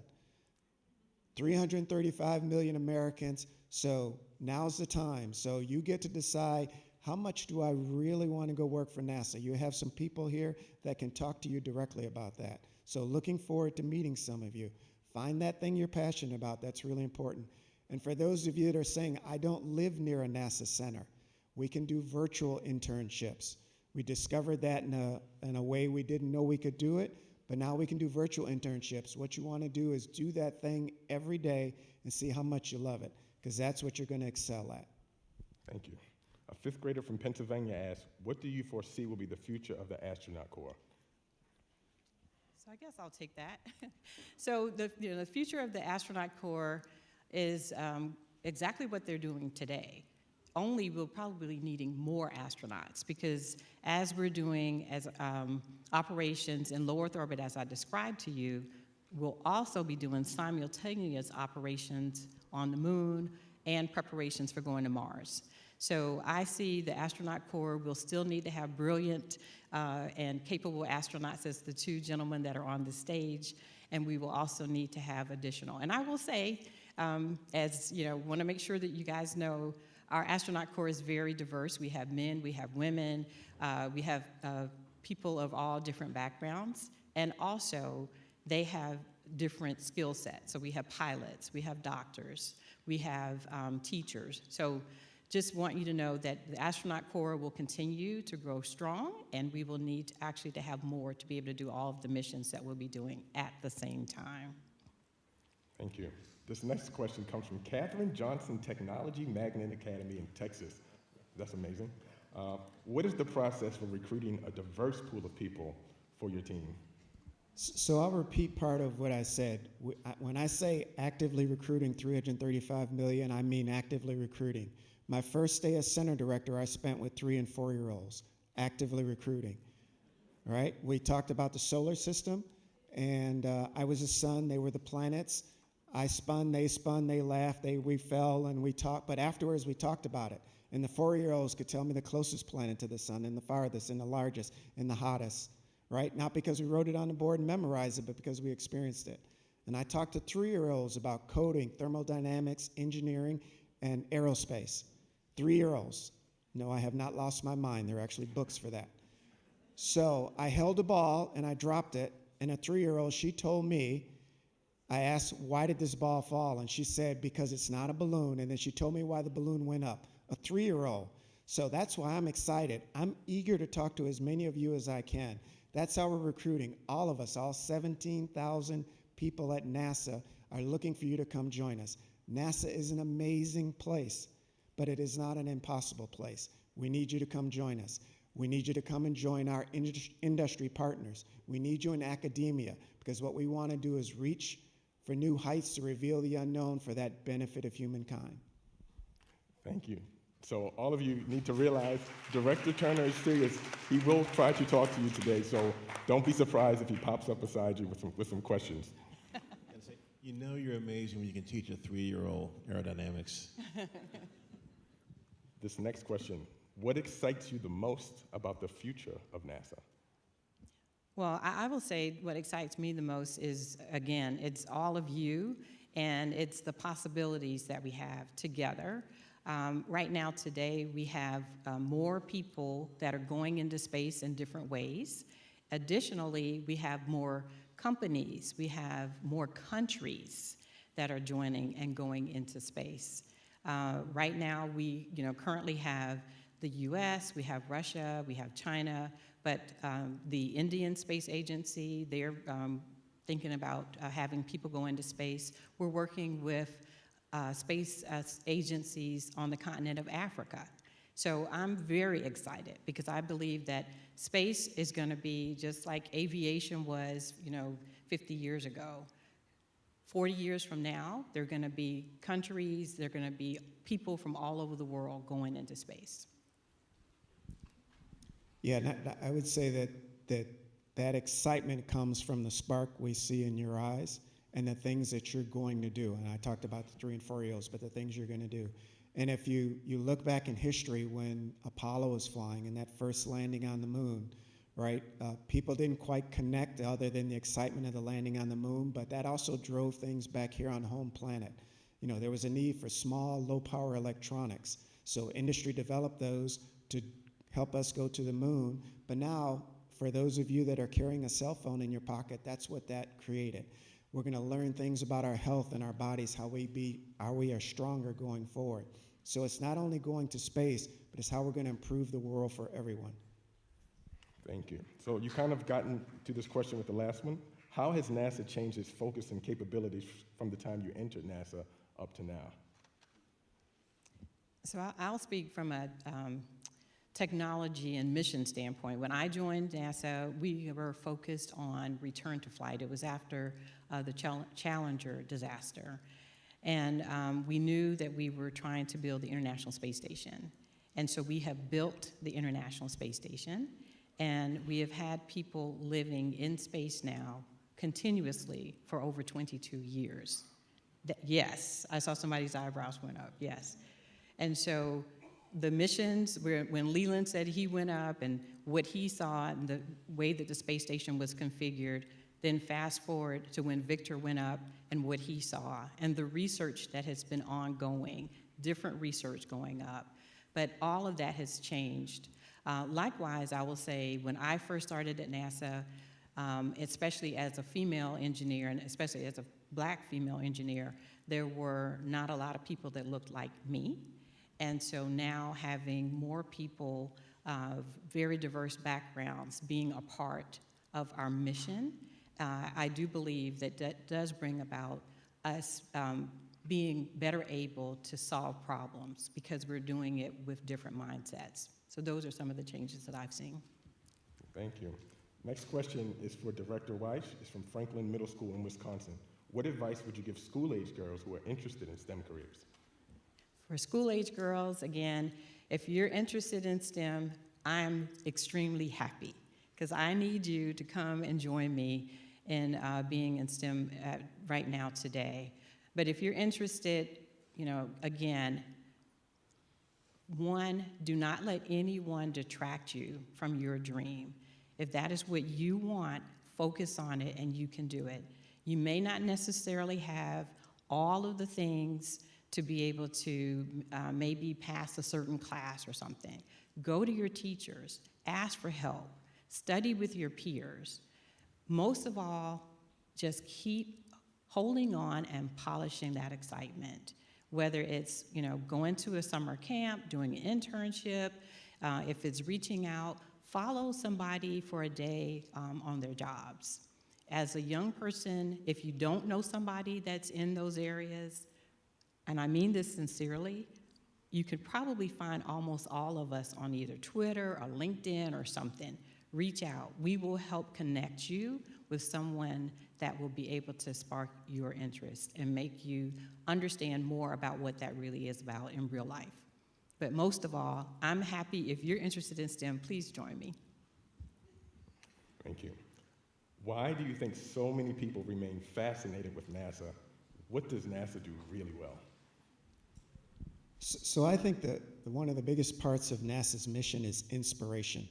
335 million Americans, so now's the time. So you get to decide, how much do I really want to go work for NASA? You have some people here that can talk to you directly about that. So looking forward to meeting some of you. Find that thing you're passionate about. That's really important. And for those of you that are saying, I don't live near a NASA center, we can do virtual internships. We discovered that in a way we didn't know we could do it, but now we can do virtual internships. What you want to do is do that thing every day and see how much you love it, because that's what you're going to excel at. Thank you. A fifth grader from Pennsylvania asked, what do you foresee will be the future of the astronaut corps? So I guess I'll take that. So the future of the astronaut corps is exactly what they're doing today. Only we'll probably be needing more astronauts, because as we're doing operations in low Earth orbit, as I described to you, we'll also be doing simultaneous operations on the moon and preparations for going to Mars. So I see the astronaut corps will still need to have brilliant and capable astronauts, as the two gentlemen that are on the stage, and we will also need to have additional. And I will say, as you know, want to make sure that you guys know, our astronaut corps is very diverse. We have men, we have women, we have people of all different backgrounds, and also they have different skill sets. So we have pilots, we have doctors, we have teachers. So just want you to know that the astronaut corps will continue to grow strong, and we will need actually to have more to be able to do all of the missions that we'll be doing at the same time. Thank you. This next question comes from Catherine Johnson, Technology Magnet Academy in Texas. That's amazing. What is the process for recruiting a diverse pool of people for your team? So I'll repeat part of what I said. When I say actively recruiting 335 million, I mean actively recruiting. My first day as center director, I spent with 3- and 4-year-olds, actively recruiting. All right? We talked about the solar system, and I was a sun, they were the planets. I spun, they laughed, we fell, and we talked, but afterwards we talked about it. And the 4-year-olds could tell me the closest planet to the sun, and the farthest, and the largest, and the hottest, right? Not because we wrote it on the board and memorized it, but because we experienced it. And I talked to 3-year-olds about coding, thermodynamics, engineering, and aerospace. 3-year-olds. No, I have not lost my mind. There are actually books for that. So I held a ball, and I dropped it, and a 3-year-old, she told me, I asked, why did this ball fall? And she said, because it's not a balloon. And then she told me why the balloon went up. A 3-year-old. So that's why I'm excited. I'm eager to talk to as many of you as I can. That's how we're recruiting. All of us, all 17,000 people at NASA are looking for you to come join us. NASA is an amazing place, but it is not an impossible place. We need you to come join us. We need you to come and join our industry partners. We need you in academia, because what we want to do is reach for new heights to reveal the unknown for that benefit of humankind. Thank you. So all of you need to realize Director Turner is serious. He will try to talk to you today, so don't be surprised if he pops up beside you with some questions. You know you're amazing when you can teach a 3-year-old aerodynamics. This next question, what excites you the most about the future of NASA? Well, I will say what excites me the most is, again, it's all of you, and it's the possibilities that we have together. Right now, today, we have more people that are going into space in different ways. Additionally, we have more companies, we have more countries that are joining and going into space. Right now, we currently have the US, we have Russia, we have China, but the Indian Space Agency, they're thinking about having people go into space. We're working with space agencies on the continent of Africa. So I'm very excited, because I believe that space is going to be just like aviation was, 50 years ago. 40 years from now, there are going to be countries, there are going to be people from all over the world going into space. Yeah, I would say that that excitement comes from the spark we see in your eyes and the things that you're going to do. And I talked about the 3 and 4-year-olds, but the things you're going to do. And if you look back in history when Apollo was flying and that first landing on the moon, right, people didn't quite connect other than the excitement of the landing on the moon, but that also drove things back here on home planet. You know, there was a need for small, low-power electronics. So industry developed those to help us go to the moon. But now, for those of you that are carrying a cell phone in your pocket, that's what that created. We're going to learn things about our health and our bodies, how we are stronger going forward. So it's not only going to space, but it's how we're going to improve the world for everyone. Thank you. So you kind of gotten to this question with the last one. How has NASA changed its focus and capabilities from the time you entered NASA up to now? So I'll speak from a technology and mission standpoint. When I joined NASA, we were focused on return to flight. It was after the Challenger disaster. And we knew that we were trying to build the International Space Station. And so we have built the International Space Station, and we have had people living in space now continuously for over 22 years. Yes, I saw somebody's eyebrows went up, yes. And so the missions, when Leland said he went up and what he saw and the way that the space station was configured, then fast forward to when Victor went up and what he saw and the research that has been ongoing, different research going up. But all of that has changed. Likewise, I will say when I first started at NASA, especially as a female engineer and especially as a Black female engineer, there were not a lot of people that looked like me. And so now having more people of very diverse backgrounds being a part of our mission, I do believe that that does bring about us being better able to solve problems because we're doing it with different mindsets. So those are some of the changes that I've seen. Thank you. Next question is for Director Wyche. It's from Franklin Middle School in Wisconsin. What advice would you give school-age girls who are interested in STEM careers? For school-age girls, again, if you're interested in STEM, I'm extremely happy because I need you to come and join me in being in STEM right now today. But if you're interested, you know, again, one, do not let anyone detract you from your dream. If that is what you want, focus on it and you can do it. You may not necessarily have all of the things to be able to maybe pass a certain class or something. Go to your teachers, ask for help, study with your peers. Most of all, just keep holding on and polishing that excitement. Whether it's, you know, going to a summer camp, doing an internship, if it's reaching out, follow somebody for a day on their jobs. As a young person, if you don't know somebody that's in those areas, and I mean this sincerely, you could probably find almost all of us on either Twitter or LinkedIn or something. Reach out. We will help connect you with someone that will be able to spark your interest and make you understand more about what that really is about in real life. But most of all, I'm happy if you're interested in STEM, please join me. Thank you. Why do you think so many people remain fascinated with NASA? What does NASA do really well? So I think that one of the biggest parts of NASA's mission is inspiration,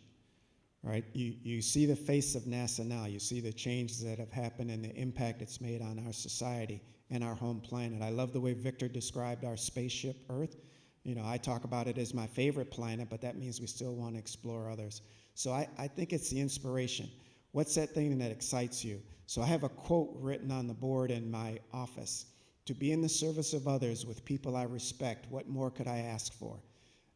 right? You see the face of NASA now. You see the changes that have happened and the impact it's made on our society and our home planet. I love the way Victor described our spaceship Earth. You know, I talk about it as my favorite planet, but that means we still want to explore others. So I think it's the inspiration. What's that thing that excites you? So I have a quote written on the board in my office. To be in the service of others with people I respect, what more could I ask for?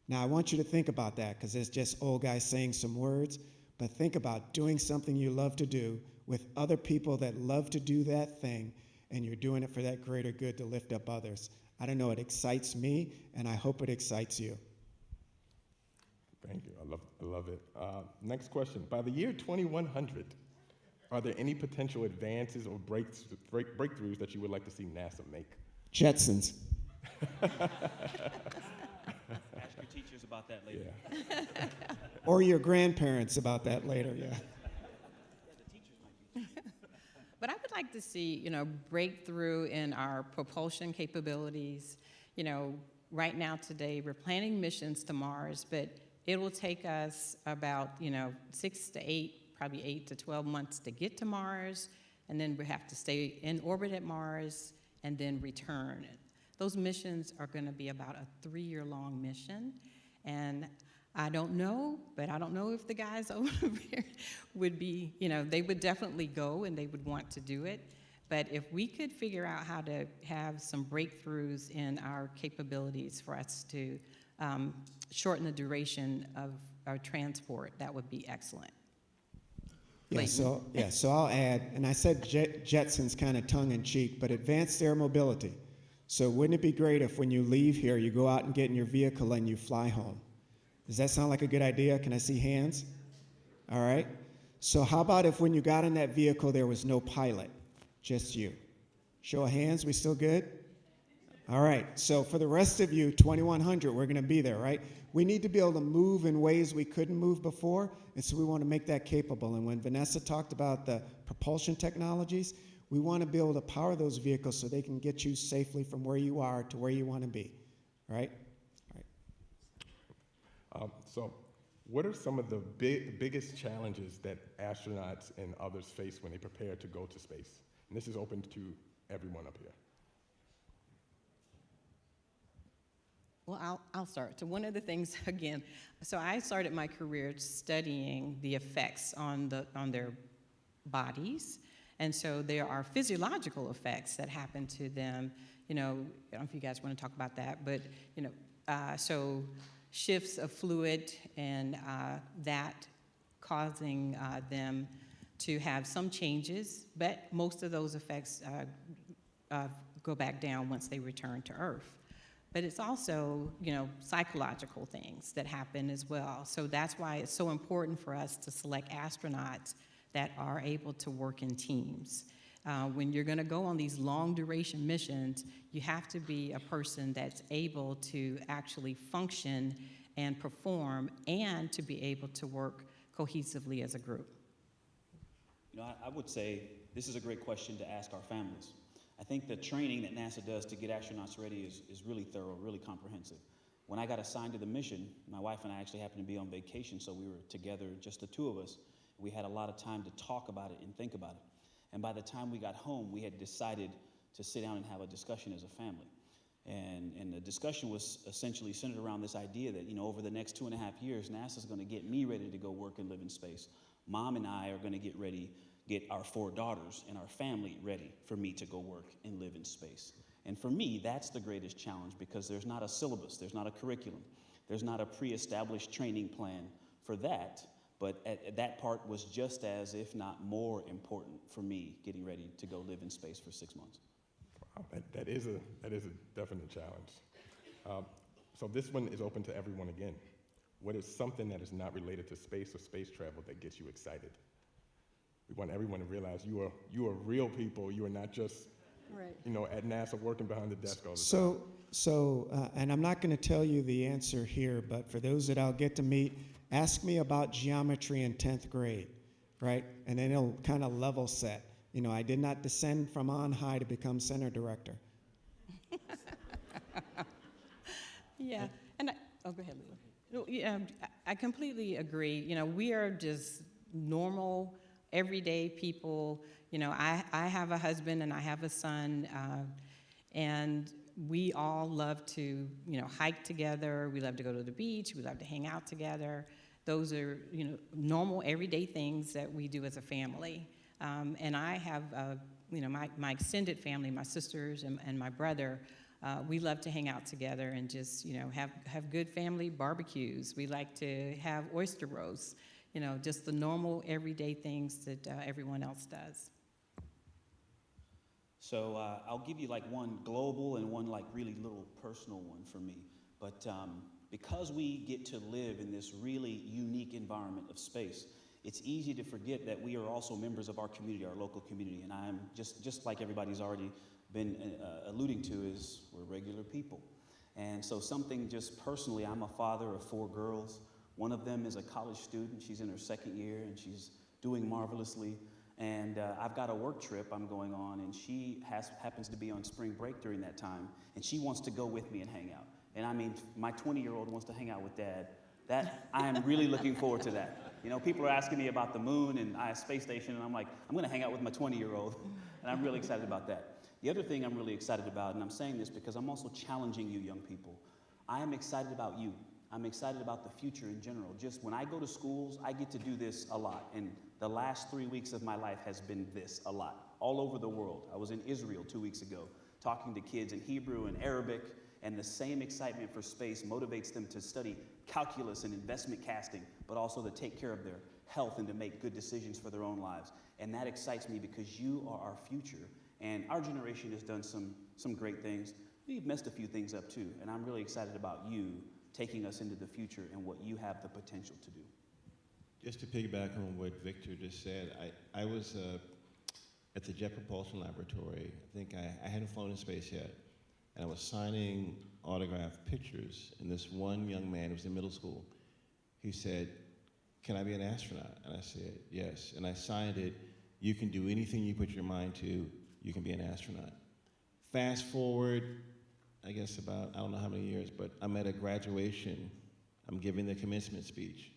Now, I want you to think about that because it's just old guys saying some words, but think about doing something you love to do with other people that love to do that thing, and you're doing it for that greater good to lift up others. I don't know, it excites me, and I hope it excites you. Thank you. I love it. Next question. By the year 2100, are there any potential advances or breakthroughs that you would like to see NASA make? Jetsons. Ask your teachers about that later. Yeah. Or your grandparents about that later, yeah. to see, breakthrough in our propulsion capabilities. Right now today, we're planning missions to Mars, but it will take us about, 6 to 8, probably 8 to 12 months to get to Mars, and then we have to stay in orbit at Mars and then return. Those missions are going to be about a 3-year-long mission, and I don't know if the guys over here would be, they would definitely go and they would want to do it. But if we could figure out how to have some breakthroughs in our capabilities for us to shorten the duration of our transport, that would be excellent. Yeah, so I'll add, and I said Jetsons kind of tongue-in-cheek, but advanced air mobility. So wouldn't it be great if when you leave here, you go out and get in your vehicle and you fly home? Does that sound like a good idea? Can I see hands? All right. So how about if when you got in that vehicle, there was no pilot, just you? Show of hands, we still good? All right. So for the rest of you, 2100, we're going to be there, right? We need to be able to move in ways we couldn't move before, and so we want to make that capable. And when Vanessa talked about the propulsion technologies, we want to be able to power those vehicles so they can get you safely from where you are to where you want to be, right? So what are some of the biggest challenges that astronauts and others face when they prepare to go to space? And this is open to everyone up here. Well, I'll start. So one of the things, again, so I started my career studying the effects on their bodies. And so there are physiological effects that happen to them. I don't know if you guys want to talk about that, but, so shifts of fluid and that causing them to have some changes, but most of those effects go back down once they return to Earth. But it's also, psychological things that happen as well. So that's why it's so important for us to select astronauts that are able to work in teams. When you're going to go on these long duration missions, you have to be a person that's able to actually function and perform and to be able to work cohesively as a group. I would say this is a great question to ask our families. I think the training that NASA does to get astronauts ready is really thorough, really comprehensive. When I got assigned to the mission, my wife and I actually happened to be on vacation, so we were together, just the two of us. We had a lot of time to talk about it and think about it. And by the time we got home, we had decided to sit down and have a discussion as a family. And the discussion was essentially centered around this idea that, over the next 2.5 years, NASA's going to get me ready to go work and live in space. Mom and I are going to get our 4 daughters and our family ready for me to go work and live in space. And for me, that's the greatest challenge because there's not a syllabus, there's not a curriculum, there's not a pre-established training plan for that. But that part was just as, if not more important for me getting ready to go live in space for 6 months. Wow, that is a definite challenge. So this one is open to everyone again. What is something that is not related to space or space travel that gets you excited? We want everyone to realize you are real people. You are not just at NASA working behind the desk all the time. So, and I'm not going to tell you the answer here, but for those that I'll get to meet, ask me about geometry in 10th grade, right? And then it'll kind of level set. I did not descend from on high to become center director. Yeah, and go ahead, Leland. No, yeah, I completely agree. We are just normal, everyday people. I have a husband and I have a son, and we all love to, hike together. We love to go to the beach. We love to hang out together. Those are, normal, everyday things that we do as a family. And I have, my extended family, my sisters and my brother, we love to hang out together and just, have good family barbecues. We like to have oyster roasts, just the normal everyday things that everyone else does. So I'll give you like one global and one like really little personal one for me. But because we get to live in this really unique environment of space, it's easy to forget that we are also members of our community, our local community. And I'm just like everybody's already been alluding to, is we're regular people. And so something just personally, I'm a father of 4 girls. One of them is a college student. She's in her 2nd year and she's doing marvelously. And I've got a work trip I'm going on, and she happens to be on spring break during that time, and she wants to go with me and hang out. And I mean, my 20-year-old wants to hang out with Dad. That, I am really looking forward to that. You know, people are asking me about the moon and space station, and I'm like, I'm gonna hang out with my 20-year-old, and I'm really excited about that. The other thing I'm really excited about, and I'm saying this because I'm also challenging you young people, I am excited about you. I'm excited about the future in general. Just when I go to schools, I get to do this a lot, and the last 3 weeks of my life has been this a lot, all over the world. I was in Israel 2 weeks ago, talking to kids in Hebrew and Arabic, and the same excitement for space motivates them to study calculus and investment casting, but also to take care of their health and to make good decisions for their own lives. And that excites me because you are our future. And our generation has done some great things. We've messed a few things up too. And I'm really excited about you taking us into the future and what you have the potential to do. Just to piggyback on what Victor just said, I was at the Jet Propulsion Laboratory. I think I hadn't flown in space yet. And I was signing autographed pictures. And this one young man, who was in middle school, he said, "Can I be an astronaut?" And I said, "Yes." And I signed it, "You can do anything you put your mind to, you can be an astronaut." Fast forward, I guess about, I don't know how many years, but I'm at a graduation. I'm giving the commencement speech.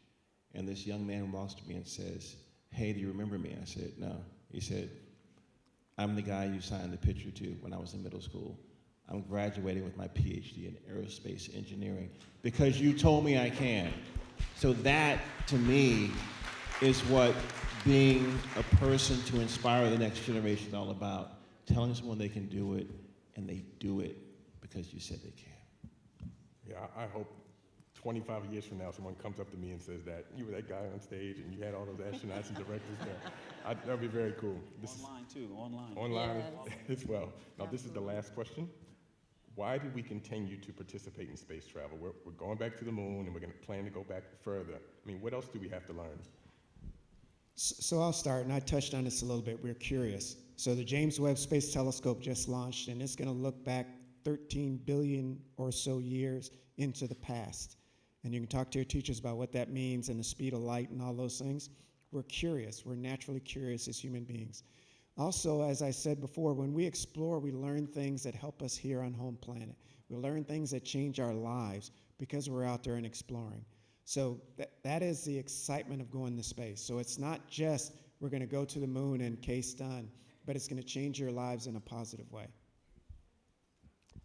And this young man walks to me and says, "Hey, do you remember me?" I said, "No." He said, "I'm the guy you signed the picture to when I was in middle school. I'm graduating with my PhD in aerospace engineering because you told me I can." So that, to me, is what being a person to inspire the next generation is all about. Telling someone they can do it, and they do it because you said they can. Yeah, I hope 25 years from now someone comes up to me and says that you were that guy on stage and you had all those astronauts and directors there. That'd be very cool. Online too, online. Online Yes. as well. Now, this is the last question. Why do we continue to participate in space travel? We're going back to the moon, and we're going to plan to go back further. I mean, what else do we have to learn? So I'll start, and I touched on this a little bit. We're curious. So the James Webb Space Telescope just launched, and it's going to look back 13 billion or so years into the past. And you can talk to your teachers about what that means and the speed of light and all those things. We're curious. We're naturally curious as human beings. Also, as I said before, when we explore, we learn things that help us here on home planet. We learn things that change our lives because we're out there and exploring. So that is the excitement of going to space. So it's not just we're going to go to the moon and case done, but it's going to change your lives in a positive way.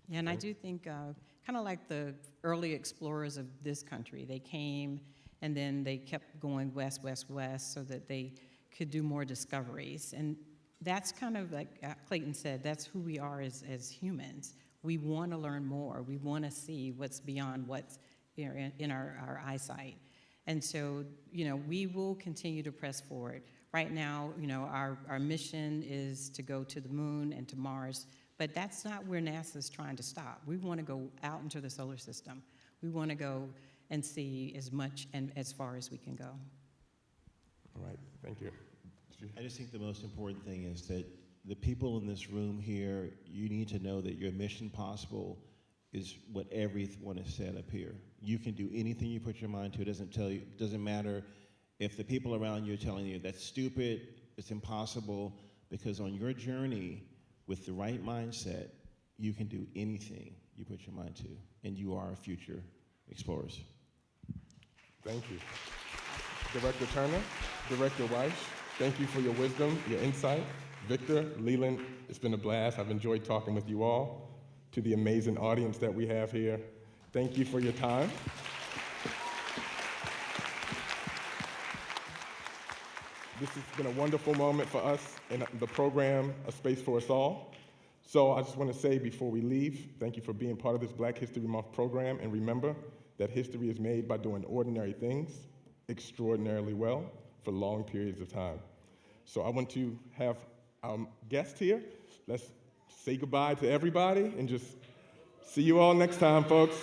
Yeah, and I do think kind of like the early explorers of this country. They came and then they kept going west, west, west so that they could do more discoveries. And that's kind of like Clayton said, that's who we are as humans. We want to learn more. We want to see what's beyond what's in our eyesight. And so, we will continue to press forward. Right now, our mission is to go to the moon and to Mars, but that's not where NASA's trying to stop. We want to go out into the solar system. We want to go and see as much and as far as we can go. All right, thank you. I just think the most important thing is that the people in this room here, you need to know that your mission possible is what everyone has said up here. You can do anything you put your mind to. It doesn't matter if the people around you are telling you that's stupid, it's impossible, because on your journey with the right mindset, you can do anything you put your mind to, and you are future explorers. Thank you. Director Turner, Director Wyche, thank you for your wisdom, your insight. Victor, Leland, it's been a blast. I've enjoyed talking with you all. To the amazing audience that we have here, thank you for your time. This has been a wonderful moment for us in the program, A Space for Us All. So I just want to say before we leave, thank you for being part of this Black History Month program, and remember that history is made by doing ordinary things extraordinarily well for long periods of time. So I want to have our guest here. Let's say goodbye to everybody and just see you all next time, folks.